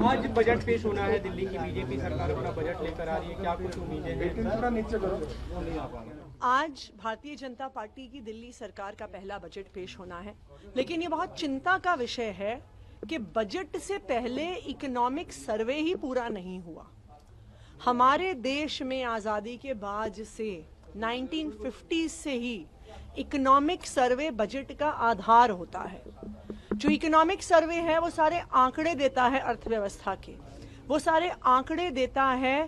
आज बजट पेश होना है, दिल्ली की बीजेपी सरकार अपना बजट लेकर आ रही है, क्या कुछ उम्मीदें हैं? आज भारतीय जनता पार्टी की दिल्ली सरकार का पहला बजट पेश होना है, लेकिन ये बहुत चिंता का विषय है कि बजट से पहले इकोनॉमिक सर्वे ही पूरा नहीं हुआ। हमारे देश में आज़ादी के बाद से 1950 से ही इकोनॉमिक सर्वे बजट का आधार होता है। जो इकोनॉमिक सर्वे है वो सारे आंकड़े देता है अर्थव्यवस्था के, वो सारे आंकड़े देता है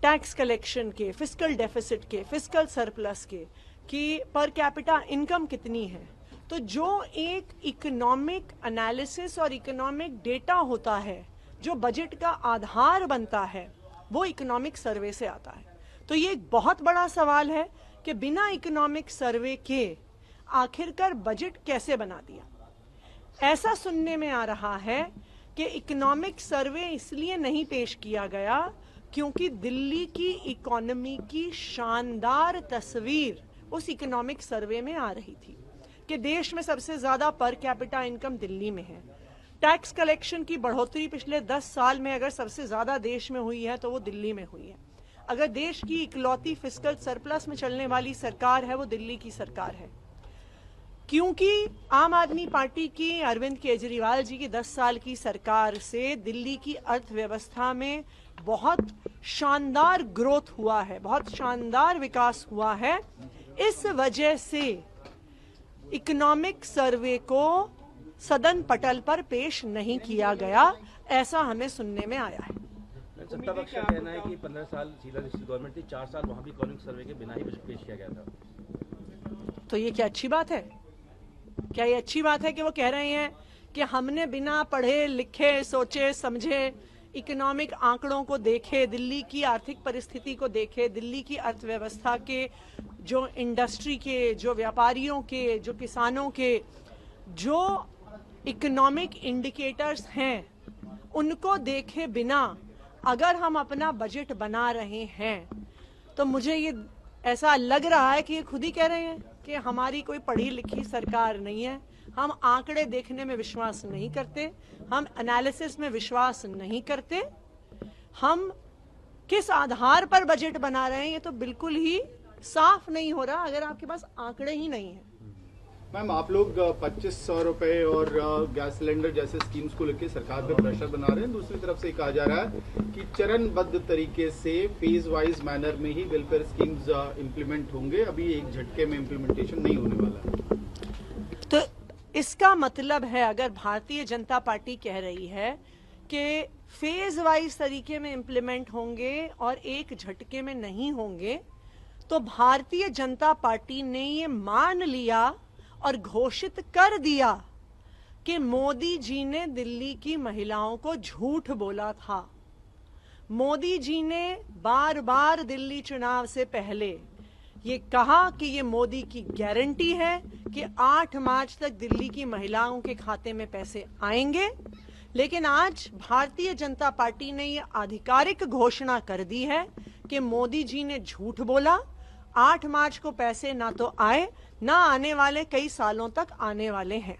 टैक्स कलेक्शन के, फिस्कल डेफिसिट के, फिस्कल सरप्लस के, कि पर कैपिटा इनकम कितनी है। तो जो एक इकोनॉमिक एनालिसिस और इकोनॉमिक डेटा होता है जो बजट का आधार बनता है, वो इकोनॉमिक सर्वे से आता है। तो ये एक बहुत बड़ा सवाल है कि बिना इकोनॉमिक सर्वे के आखिरकार बजट कैसे बना दिया। ऐसा सुनने में आ रहा है कि इकोनॉमिक सर्वे इसलिए नहीं पेश किया गया क्योंकि दिल्ली की इकोनॉमी की शानदार तस्वीर उस इकोनॉमिक सर्वे में आ रही थी कि देश में सबसे ज्यादा पर कैपिटा इनकम दिल्ली में है। टैक्स कलेक्शन की बढ़ोतरी पिछले 10 साल में अगर सबसे ज्यादा देश में हुई है तो वो दिल्ली में हुई है। अगर देश की इकलौती फिस्कल सरप्लस में चलने वाली सरकार है वो दिल्ली की सरकार है, क्योंकि आम आदमी पार्टी की अरविंद केजरीवाल जी की 10 साल की सरकार से दिल्ली की अर्थव्यवस्था में बहुत शानदार ग्रोथ हुआ है, बहुत शानदार विकास हुआ है। इस वजह से इकोनॉमिक सर्वे को सदन पटल पर पेश नहीं किया गया, ऐसा हमें सुनने में आया है। सत्ता पक्ष का कहना है कि 15 साल शीला दीक्षित गवर्नमेंट थी, 4 साल वहां भी इकोनॉमिक सर्वे के बिना ही बजट पेश किया गया था। तो ये क्या अच्छी बात है? क्या ये अच्छी बात है कि वो कह रहे हैं कि हमने बिना पढ़े लिखे सोचे समझे इकोनॉमिक आंकड़ों को देखे, दिल्ली की आर्थिक परिस्थिति को देखे, दिल्ली की अर्थव्यवस्था के, जो इंडस्ट्री के, जो व्यापारियों के, जो किसानों के, जो इकोनॉमिक इंडिकेटर्स हैं, उनको देखे बिना अगर हम अपना बजट बना रहे हैं तो मुझे ये ऐसा लग रहा है कि ये खुद ही कह रहे हैं कि हमारी कोई पढ़ी लिखी सरकार नहीं है, हम आंकड़े देखने में विश्वास नहीं करते, हम एनालिसिस में विश्वास नहीं करते, हम किस आधार पर बजट बना रहे हैं ये तो बिल्कुल ही साफ नहीं हो रहा अगर आपके पास आंकड़े ही नहीं है। मैम, आप लोग 2500 रुपए और गैस सिलेंडर जैसे स्कीम्स को लेकर सरकार पे प्रेशर बना रहे हैं। दूसरी तरफ से कहा जा रहा है कि चरणबद्ध तरीके से फेज वाइज मैनर में ही वेलफेयर स्कीम्स इम्प्लीमेंट होंगे, अभी एक झटके में इम्प्लीमेंटेशन नहीं होने वाला है। तो इसका मतलब है अगर भारतीय जनता पार्टी कह रही है कि फेज वाइज तरीके में इम्प्लीमेंट होंगे और एक झटके में नहीं होंगे, तो भारतीय जनता पार्टी ने ये मान लिया और घोषित कर दिया कि मोदी जी ने दिल्ली की महिलाओं को झूठ बोला था। मोदी जी ने बार बार दिल्ली चुनाव से पहले ये कहा कि ये मोदी की गारंटी है कि 8 मार्च तक दिल्ली की महिलाओं के खाते में पैसे आएंगे, लेकिन आज भारतीय जनता पार्टी ने ये आधिकारिक घोषणा कर दी है कि मोदी जी ने झूठ बोला। 8 मार्च को पैसे ना तो आए, ना आने वाले कई सालों तक आने वाले हैं।